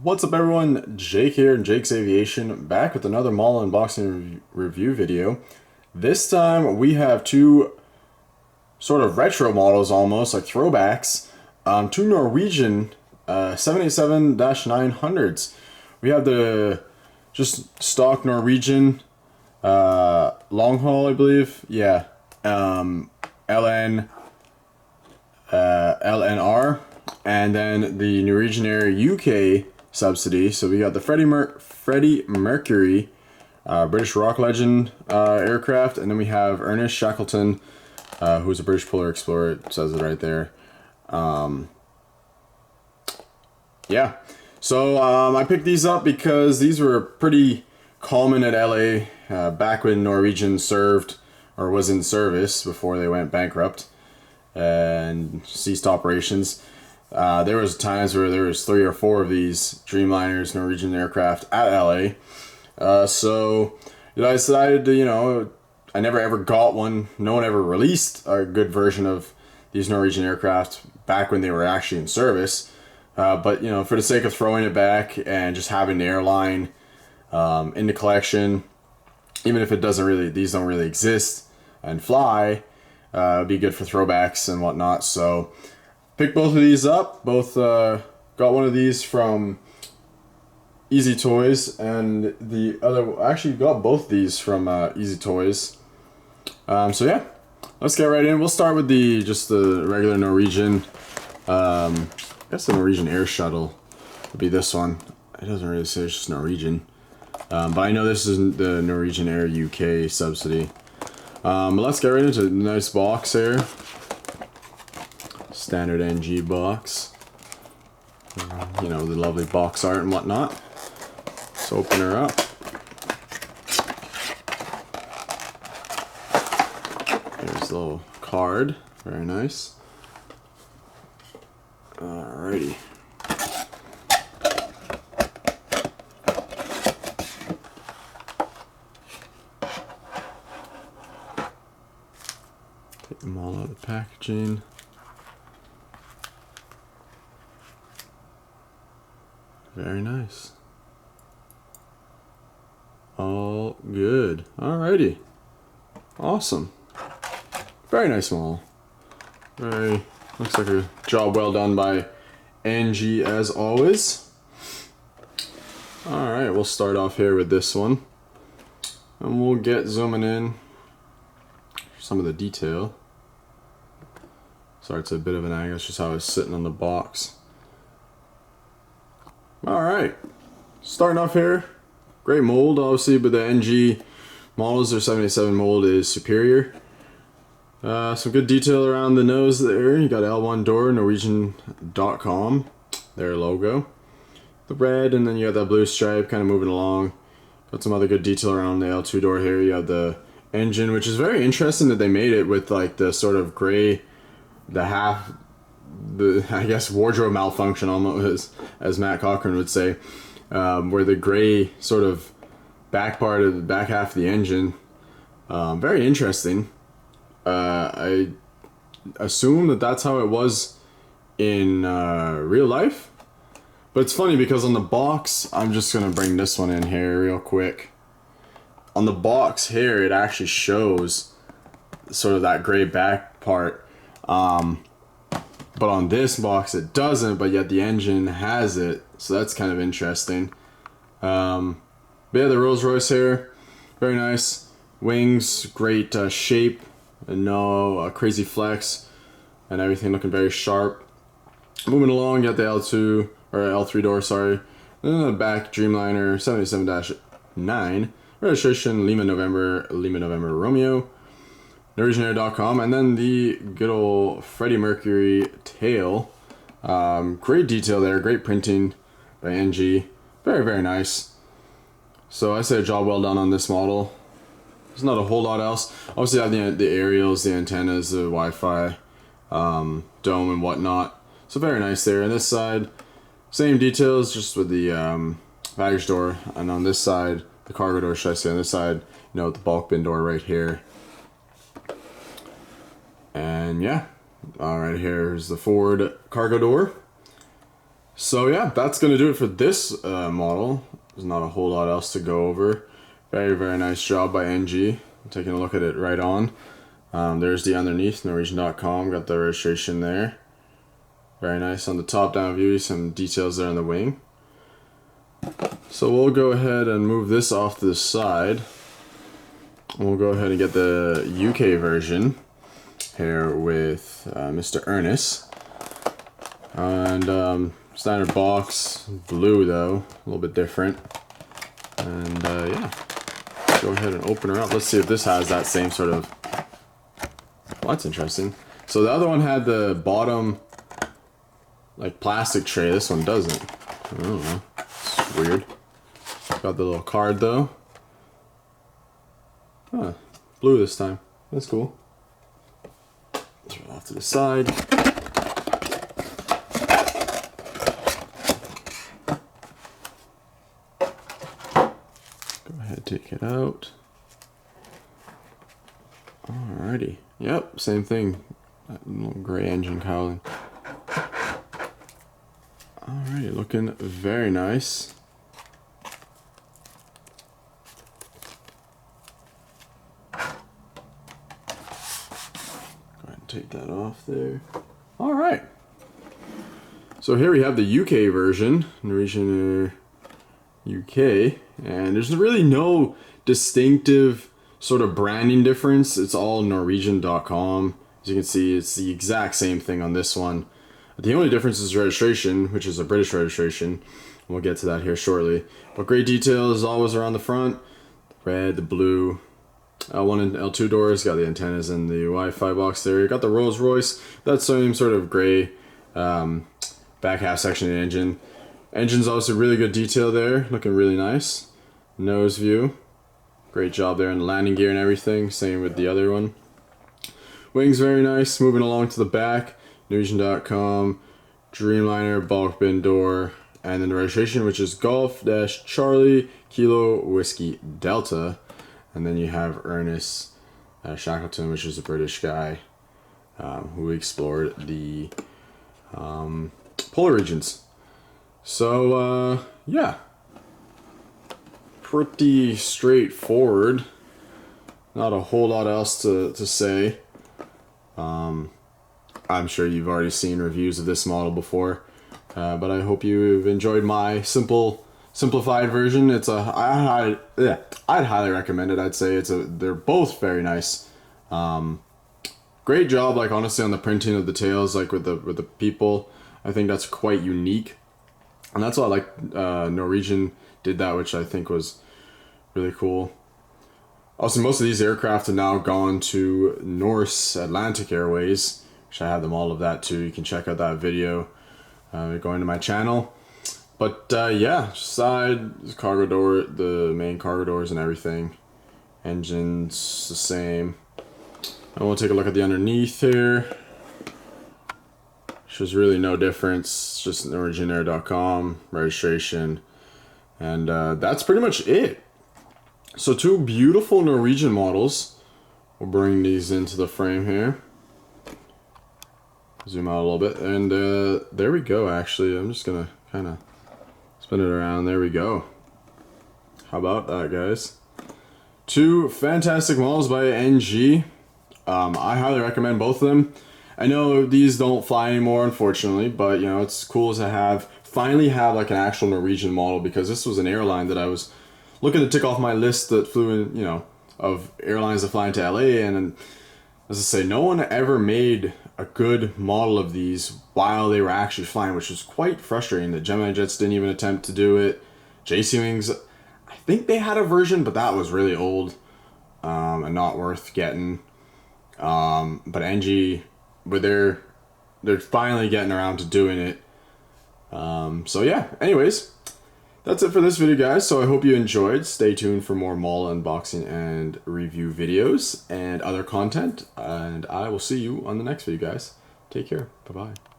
What's up everyone, Jake here, Jake's Aviation, back with another model unboxing review video. This time we have two sort of retro models almost, like throwbacks, two Norwegian 787-900s. We have the just stock Norwegian long haul, I believe, yeah, LNR, and then the Norwegian Air UK subsidy. So we got the Freddie Mercury British rock legend aircraft, and then we have Ernest Shackleton, who's a British polar explorer. It says it right there. Yeah, so I picked these up because these were pretty common at LA back when Norwegian served or was in service before they went bankrupt and ceased operations. There was times where there was 3 or 4 of these Dreamliners, Norwegian aircraft at LA. So I decided to, I never ever got one. No one ever released a good version of these Norwegian aircraft back when they were actually in service. But for the sake of throwing it back and just having the airline in the collection, even if these don't really exist and fly, it'd be good for throwbacks and whatnot. So picked both of these up. Both got one of these from Easy Toys, and the other actually got both these from Easy Toys. So yeah, let's get right in. We'll start with the regular Norwegian. I guess the Norwegian Air Shuttle would be this one. It doesn't really say, it's just Norwegian. But I know this is the Norwegian Air UK subsidy. But let's get right into the nice box here. Standard NG box. The lovely box art and whatnot. Let's open her up. There's a little card. Very nice. Alrighty. Take them all out of the packaging. Very nice. All good. Alrighty. Awesome. Very nice model. Looks like a job well done by NG as always. Alright, we'll start off here with this one. And we'll get zooming in some of the detail. Sorry, it's a bit of an angle, it's just how it's sitting on the box. Alright, starting off here, great mold obviously, but the NG models, their 787 mold is superior. Some good detail around the nose there. You got L1 door, Norwegian.com, their logo. The red, and then you have that blue stripe kind of moving along. Got some other good detail around the L2 door here. You have the engine, which is very interesting that they made it with like the sort of gray, I guess wardrobe malfunction almost, as Matt Cochran would say, where the gray sort of back part of the back half of the engine, very interesting. I assume that that's how it was in real life, but it's funny because on the box, I'm just gonna bring this one in here real quick. On the box here, it actually shows sort of that gray back part. But on this box it doesn't, but yet the engine has it, so that's kind of interesting. But yeah, the Rolls Royce here, very nice. Wings, great shape, and no crazy flex, and everything looking very sharp. Moving along, you got the L2 or L3 door, sorry. And then the back, Dreamliner 77-9, registration Lima November Romeo. NorwegianAir.com, and then the good old Freddie Mercury tail. Great detail there, great printing by NG. Very, very nice. So I say a job well done on this model. There's not a whole lot else. Obviously I have the aerials, the antennas, the Wi-Fi dome and whatnot. So very nice there. On this side, same details, just with the baggage door. And on this side, the cargo door, should I say, on this side, the bulk bin door right here. And yeah, right here's the forward cargo door. So yeah, that's gonna do it for this model. There's not a whole lot else to go over. Very, very nice job by NG. Taking a look at it right on. There's the underneath, Norwegian.com, got the registration there. Very nice on the top down view, some details there on the wing. So we'll go ahead and move this off to the side. We'll go ahead and get the UK version here with Mr. Ernest. And standard box, blue though, a little bit different. And yeah, go ahead and open her up. Let's see if this has that same sort of... Well, that's interesting. So the other one had the bottom like plastic tray. This one doesn't. I don't know. It's weird. Got the little card though. Huh. Blue this time. That's cool. Throw it off to the side. Go ahead, take it out. Alrighty. Yep, same thing. That little gray engine cowling. Alrighty, looking very nice. Go ahead and take that off there. Alright. So here we have the UK version, Norwegian UK, and there's really no distinctive sort of branding difference. It's all Norwegian.com. As you can see, it's the exact same thing on this one. The only difference is registration, which is a British registration. We'll get to that here shortly. But great detail as always around the front. The red, the blue. L1 and L2 doors. Got the antennas and the Wi-Fi box there. You got the Rolls Royce. That same sort of gray back half section of the engine. Engine's also really good detail there. Looking really nice. Nose view. Great job there in the landing gear and everything. Same with the other one. Wings very nice. Moving along to the back. Norwegian.com, Dreamliner, bulk bin door, and then the registration, which is Golf-Charlie Kilo Whiskey Delta. And then you have Ernest Shackleton, which is a British guy who explored the polar regions. So, yeah. Pretty straightforward. Not a whole lot else to say. I'm sure you've already seen reviews of this model before, but I hope you've enjoyed my simplified version. It's I'd highly recommend it. I'd say they're both very nice. Great job, like honestly, on the printing of the tails, like with the people. I think that's quite unique, and that's why I like Norwegian did that, which I think was really cool. Also, most of these aircraft have now gone to Norse Atlantic Airways, which I have them all of that too. You can check out that video going to my channel. But yeah, side cargo door, the main cargo doors and everything. Engine's the same. And we'll take a look at the underneath here. There's really no difference, just NorwegianAir.com, registration, and that's pretty much it. So two beautiful Norwegian models. We'll bring these into the frame here. Zoom out a little bit, and there we go. Actually, I'm just gonna kind of spin it around. There we go. How about that, guys? Two fantastic models by NG. I highly recommend both of them. I know these don't fly anymore, unfortunately, but you know, it's cool to finally have like an actual Norwegian model, because this was an airline that I was looking to tick off my list that flew in, you know, of airlines that fly into LA, and as I say, no one ever made a good model of these while they were actually flying, which was quite frustrating. The Gemini Jets didn't even attempt to do it. JC Wings, I think they had a version, but that was really old and not worth getting. But NG, but they're finally getting around to doing it. So yeah, anyways, that's it for this video, guys. So I hope you enjoyed. Stay tuned for more model unboxing and review videos and other content, and I will see you on the next video, guys. Take care. Bye-bye.